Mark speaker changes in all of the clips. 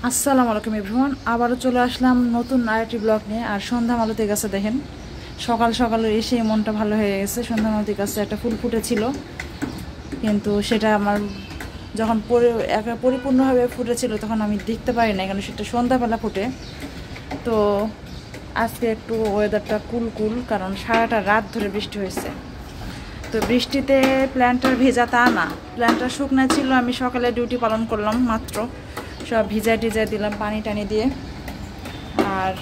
Speaker 1: আসসালামু আলাইকুম এভরিওয়ান, আবারও চলে আসলাম নতুন আরেকটি ব্লগ নিয়ে। আর সন্ধ্যা মালতী গাছে দেখেন সকাল সকাল এসে মনটা ভালো হয়ে গেছে। সন্ধ্যা মালতী গাছে একটা ফুল ফুটেছিল, কিন্তু সেটা আমার যখন পরিপূর্ণভাবে ফুটেছিল তখন আমি দেখতে পারি না, কারণ সেটা সন্ধ্যাবেলা ফুটে। তো আজকে একটু ওয়েদারটা কুল, কারণ সারাটা রাত ধরে বৃষ্টি হয়েছে। তো বৃষ্টিতে প্ল্যান্টটার ভেজা তা না, প্ল্যান্টটা শুকনা ছিল। আমি সকালে ডিউটি পালন করলাম, মাত্র সব ভিজাই টিজাই দিলাম পানি টানি দিয়ে, আর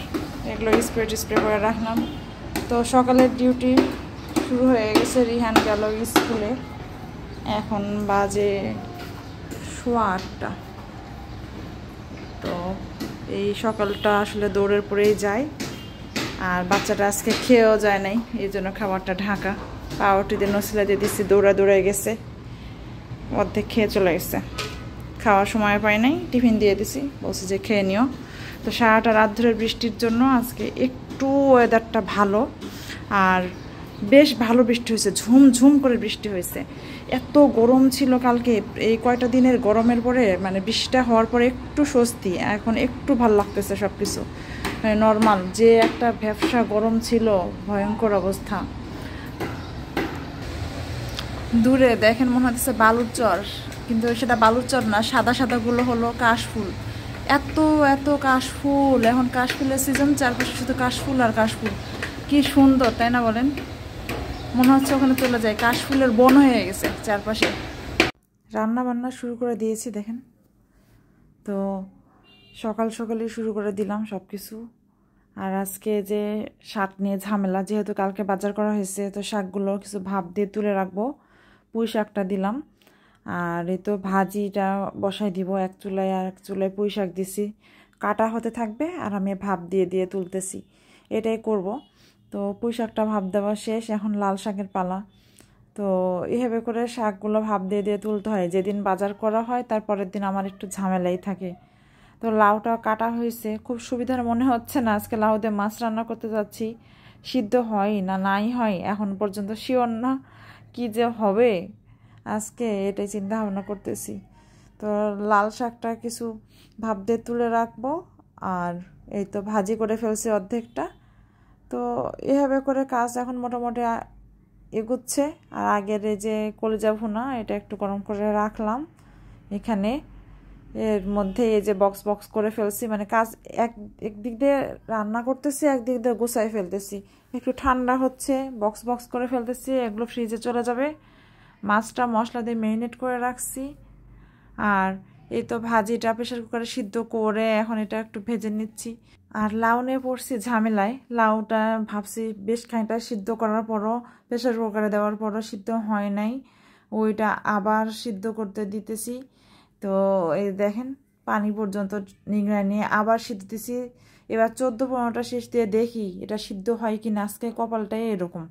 Speaker 1: এগুলো স্প্রে করে রাখলাম। তো সকালের ডিউটি শুরু হয়ে গেছে। রিহান গেল স্কুলে, এখন বাজে 8:15। তো এই সকালটা আসলে দৌড়ের পরেই যায়, আর বাচ্চাটা আজকে খেয়েও যায় নাই, এই জন্য খাবারটা ঢাকা। পাউরুটি দিয়ে নসিলা দিয়ে দিচ্ছি, দৌড়ে গেছে, অর্ধেক খেয়ে চলে গেছে। খাওয়ার সময় পাই নাই, টিফিন দিয়ে দিছি, বলছি যে খেয়ে নিও। তো সারাটা রাত ধরে বৃষ্টির জন্য আজকে একটু ওয়েদারটা ভালো, আর বেশ ভালো বৃষ্টি হয়েছে, ঝুমঝুম করে বৃষ্টি হয়েছে। এত গরম ছিল কালকে, এই কয়টা দিনের গরমের পরে মানে বৃষ্টিটা হওয়ার পরে একটু স্বস্তি, এখন একটু ভালো লাগতেছে সব কিছু, মানে নর্মাল। যে একটা ভ্যাপসা গরম ছিল, ভয়ঙ্কর অবস্থা। দূরে দেখেন মনে হচ্ছে বালুর চর, কিন্তু সেটা বালুর চর না, সাদা সাদাগুলো হলো কাশফুল। এত এত কাশফুল, এখন কাশফুলের সিজন, চারপাশে শুধু কাশফুল আর কাশফুল। কি সুন্দর, তাই না বলেন? মনে হচ্ছে ওখানে চলে যায়, কাশফুলের বন হয়ে গেছে চারপাশে। রান্না বান্না শুরু করে দিয়েছি দেখেন। তো সকালই শুরু করে দিলাম সব কিছু। আর আজকে যে শাক নিয়ে ঝামেলা, যেহেতু কালকে বাজার করা হয়েছে, তো শাকগুলো কিছু ভাপ দিয়ে তুলে রাখবো। পুঁই শাকটা দিলাম, আর এই তো ভাজিটা বসাই দিব। এক চুলায় আর এক চুলায় পুঁই শাক দিছি, কাটা হতে থাকবে আর আমি ভাপ দিয়ে তুলতেছি, এটাই করব। তো পুঁই শাকটা ভাপ দেওয়া শেষ, এখন লাল শাকের পালা। তো এভাবে করে শাকগুলো ভাপ দিয়ে তুলতে হয়। যেদিন বাজার করা হয় তারপরের দিন আমার একটু ঝামেলাই থাকে। তো লাউটা কাটা হয়েছে, খুব সুবিধার মনে হচ্ছে না। আজকে লাউ দিয়ে মাছ রান্না করতে যাচ্ছি, সিদ্ধ হয় না নাই হয় এখন পর্যন্ত শিওর না, কি যে হবে আজকে এটাই চিন্তা ভাবনা করতেছি। তো লাল শাকটা কিছু ভাপ দিয়ে তুলে রাখবো, আর এই তো ভাজি করে ফেলছি অর্ধেকটা। তো এভাবে করে কাজ এখন মোটামুটি এগুচ্ছে। আর আগের এই যে কলিজা ভুনা, এটা একটু গরম করে রাখলাম এখানে। এর মধ্যে এই যে বক্স করে ফেলছি, মানে কাজ একদিক দিয়ে রান্না করতেছি, একদিক দিয়ে গুছাই ফেলতেছি। একটু ঠান্ডা হচ্ছে, বক্স করে ফেলতেছি, এগুলো ফ্রিজে চলে যাবে। মাছটা মশলা দিয়ে ম্যারিনেট করে রাখছি। আর এই তো ভাজিটা প্রেশার কুকারে সিদ্ধ করে এখন এটা একটু ভেজে নিচ্ছি। আর লাউ নিয়ে পড়ছি ঝামেলায়। লাউটা ভাবছি বেশ খানিকটা সিদ্ধ করার পরও, প্রেশার কুকারে দেওয়ার পরও সিদ্ধ হয় নাই, ওইটা আবার সিদ্ধ করতে দিতেছি। তো এই দেখেন পানি পর্যন্ত নিংড়ায় নিয়ে আবার সিদ্ধ দিছি। এবার 14-15টা শেষ দিয়ে দেখি এটা সিদ্ধ হয় কিনা। আজকে কপালটাই এরকম।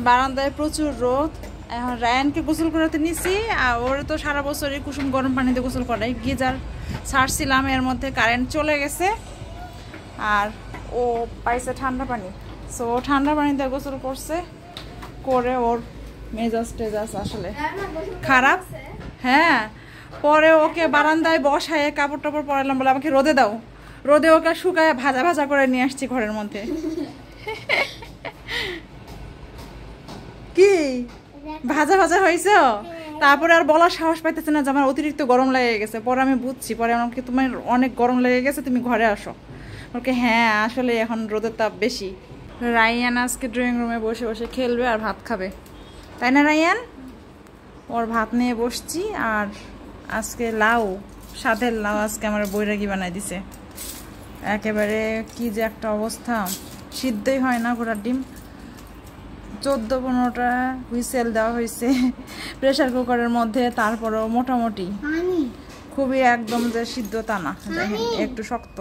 Speaker 1: বারান্দায় প্রচুর রোদ। এখন রায়ানকে গোসল করাতে নিছি, আর ওর তো সারা বছরই কুসুম গরম পানিতে গোসল করাই। গিজার ছাড়ছিলাম, এর মধ্যে কারেন্ট চলে গেছে, আর ও পাইছে ঠান্ডা পানি। সো ঠান্ডা পানিতে গোসল করছে, করে ওর মেজাজ আসলে খারাপ। হ্যাঁ, পরে ওকে বারান্দায় বসায় কাপড় টাপড় পরালাম, বলে আমাকে রোদে দাও। রোদে ওকে শুকায় ভাজা করে নিয়ে আসছি ঘরের মধ্যে। কি ভাজা হয়েছে? তারপরে আর বলার সাহস পাইতেছে না যে আমার অতিরিক্ত গরম লেগে গেছে। পরে আমি বুঝছি, পরে আমাকে তোমার অনেক গরম লেগে গেছে, তুমি ঘরে আসো। ওকে হ্যাঁ, আসলে এখন রোদের তাপ বেশি। রায়ান আজকে ড্রয়িং রুমে বসে খেলবে আর ভাত খাবে, তাই না রায়ান? ওর ভাত নিয়ে বসছি। আর আজকে লাউ, সাধের লাউ আজকে আমার বৈরাগী বানাই দিছে একেবারে। কি যে একটা অবস্থা, সিদ্ধই হয় না ঘোড়ার ডিম। 14-15টা হুইসেল দেওয়া হয়েছে প্রেশার কুকারের মধ্যে, তারপরেও মোটামুটি খুবই একদম যে সিদ্ধ তা না। দেখেন একটু শক্ত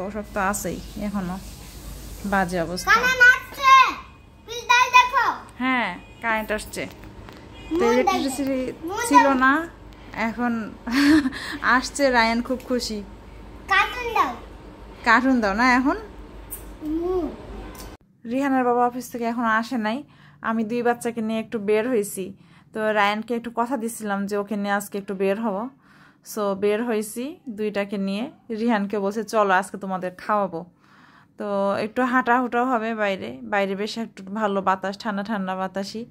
Speaker 1: আছেই এখনো, বাজে অবস্থা। হ্যাঁ, কারেন্ট আসছে। তো ইলেকট্রিসিটি ছিল না, এখন আসছে। রায়ান খুব খুশি। কার্টুন দাও না এখন। রিহানের বাবা অফিস থেকে এখন আসে নাই, আমি 2 বাচ্চাকে নিয়ে একটু বের হয়েছি। তো রায়ানকে একটু কথা দিছিলাম যে ওকে নিয়ে আজকে একটু বের হব। সো বের হয়েছি দুইটাকে নিয়ে। রিহানকে বলছে চলো আজকে তোমাদের খাওয়াবো। তো একটু হাঁটাহুটাও হবে বাইরে, বাইরে বেশ একটু ভালো বাতাস, ঠান্ডা ঠান্ডা বাতাসই।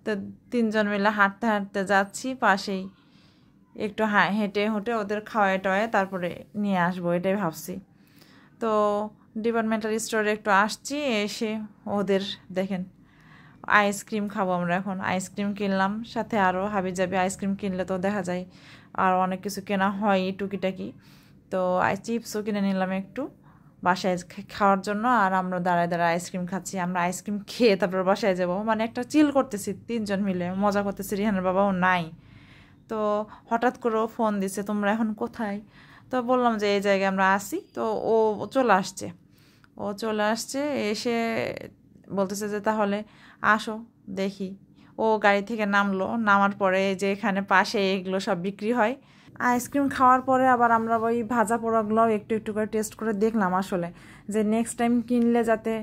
Speaker 1: তো তিনজন মিলে হাঁটতে হাঁটতে যাচ্ছি, পাশেই একটু হেঁটে হেঁটে ওদের খাওয়ায় টাওয়ায় তারপরে নিয়ে আসবো, এটাই ভাবছি। তো ডিপার্টমেন্টাল স্টোরে একটু আসছি, এসে ওদের দেখেন আইসক্রিম খাবো আমরা এখন। আইসক্রিম কিনলাম, সাথে আরও হাবিজাবি আইসক্রিম কিনলে তো দেখা যায় আর অনেক কিছু কেনা হয় টুকিটাকি। তো চিপসও কিনে নিলাম একটু বাসায় খাওয়ার জন্য। আর আমরা দাঁড়ায় দাঁড়ায় আইসক্রিম খাচ্ছি। আমরা আইসক্রিম খেয়ে তারপর বাসায় যাবো, মানে একটা চিল করতেছি, তিনজন মিলে মজা করতেছি। রিহানের বাবাও নাই। তো হঠাৎ করে ও ফোন দিছে, তোমরা এখন কোথায়? তো বললাম যে এই জায়গায় আমরা আসি। তো ও চলে আসছে, এসে বলতেছে যে তাহলে আসো দেখি। ও গাড়ি থেকে নামলো, নামার পরে যে এখানে পাশে এগুলো সব বিক্রি হয়। আইসক্রিম খাওয়ার পরে আবার আমরা ওই ভাজা পোড়াগুলোও একটু একটু করে টেস্ট করে দেখলাম আসলে, যে নেক্সট টাইম কিনলে যাতে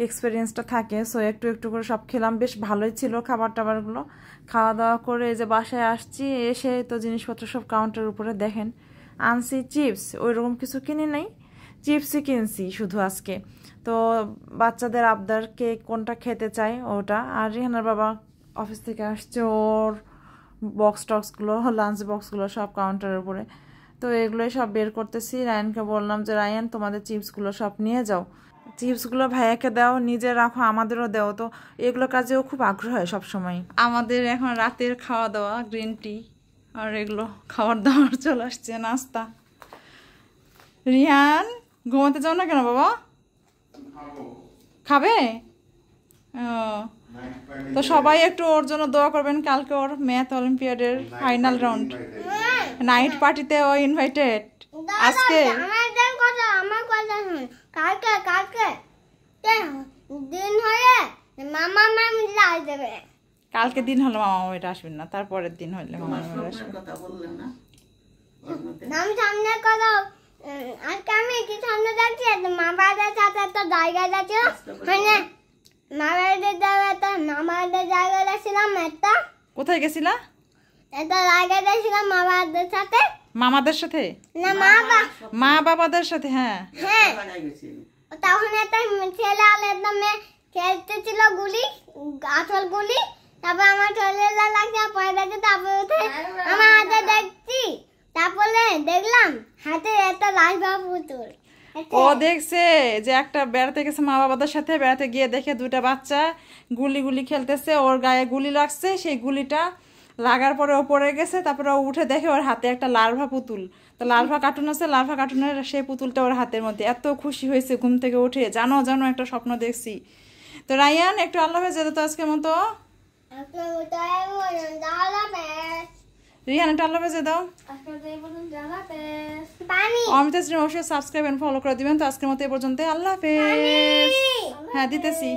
Speaker 1: এক্সপিরিয়েন্সটা থাকে। সো একটু একটু করে সব খেলাম, বেশ ভালোই ছিল খাবার টাবারগুলো। খাওয়া দাওয়া করে যে বাসায় আসছি, এসে তো জিনিসপত্র সব কাউন্টারের উপরে দেখেন। আনছি চিপস, ওই রকম কিছু কিনি নাই, চিপসই কিনছি শুধু আজকে। তো বাচ্চাদের আবদার কে কোনটা খেতে চায় ওটা। আর রিহানার বাবা অফিস থেকে আসছে, ওর বক্স টক্সগুলো, লাঞ্চ বক্সগুলো সব কাউন্টারের উপরে। তো এগুলোই সব বের করতেছি। রায়ানকে বললাম যে রায়ান তোমাদের চিপসগুলো সব নিয়ে যাও, চিপসগুলো ভাইয়াকে দাও, নিজে রাখো, আমাদেরও দাও। তো এগুলো কাজেও খুব আগ্রহ হয় সবসময়। আমাদের এখন রাতের খাওয়া দাওয়া গ্রিন টি আর এগুলো খাবার দাবার চলে আসছে, নাস্তা। রিহান ঘুমাতে যাও না কেন বাবা? খাবে? তো সবাই একটু ওর জন্য দোয়া করবেন, কালকে ওর ম্যাথ অলিম্পিয়াডের ফাইনাল রাউন্ড। নাইট পার্টিতে ও ইনভাইটেড আজকে।
Speaker 2: আমার কথা শুন, কালকে কালকে দিন হয়ে মামা মামি আসবে।
Speaker 1: কালকে দিন হলো মামা মামিটা আসবেন না, তারপরের দিন হইলে মামা মামিরা আসবে।
Speaker 2: আমি সামনে কথা আজকে আমি কি সামনে যাচ্ছি, মা বাবার সাথে একটা জায়গায় যাচ্ছি, মানে মা বাবার জায়গায় যাচ্ছিলাম। একটা
Speaker 1: কোথায় গেছিলা?
Speaker 2: একটা জায়গায় যাচ্ছিলাম মা বাবার সাথে।
Speaker 1: মামাদের সাথে
Speaker 2: না,
Speaker 1: মা বাবাদের সাথে। হ্যাঁ
Speaker 2: হ্যাঁ, তখন একটা ছেলে আর একটা মেয়ে খেলতেছিল গুলি, আসল গুলি। তারপর আমার ছেলে লাগছে, পরে দেখে তারপরে উঠে আমার হাতে দেখছি, তারপরে দেখলাম হাতে একটা লাইভা পুতুল।
Speaker 1: ও দেখছে যে একটা বেড়াতে গেছে মা বাবাদের সাথে, বেড়াতে গিয়ে দেখে দুইটা বাচ্চা গুলি খেলতেছে, ওর গায়ে গুলি লাগছে, সেই গুলিটা লাগার পরে ও পড়ে গেছে। তারপরে ও উঠে দেখে ওর হাতে একটা লার্ভা পুতুল, তো লার্ভা কার্টুন আছে, লার্ভা কার্টুনের সেই পুতুলটা ওর হাতের মধ্যে। এত খুশি হয়েছে ঘুম থেকে উঠে, জানো একটা স্বপ্ন দেখছি। তো রায়ান একটু আল্লাহ হাফেজ যেত আজকের মতো। রিহান একটু আল্লাহ হাফেজ দাও। অমিতা শ্রী অবশ্যই সাবস্ক্রাইব এন্ড ফলো করে দিবেন। তো আজকের মতো এই পর্যন্ত, আল্লাহ হাফেজ। হ্যাঁ দিতেছি।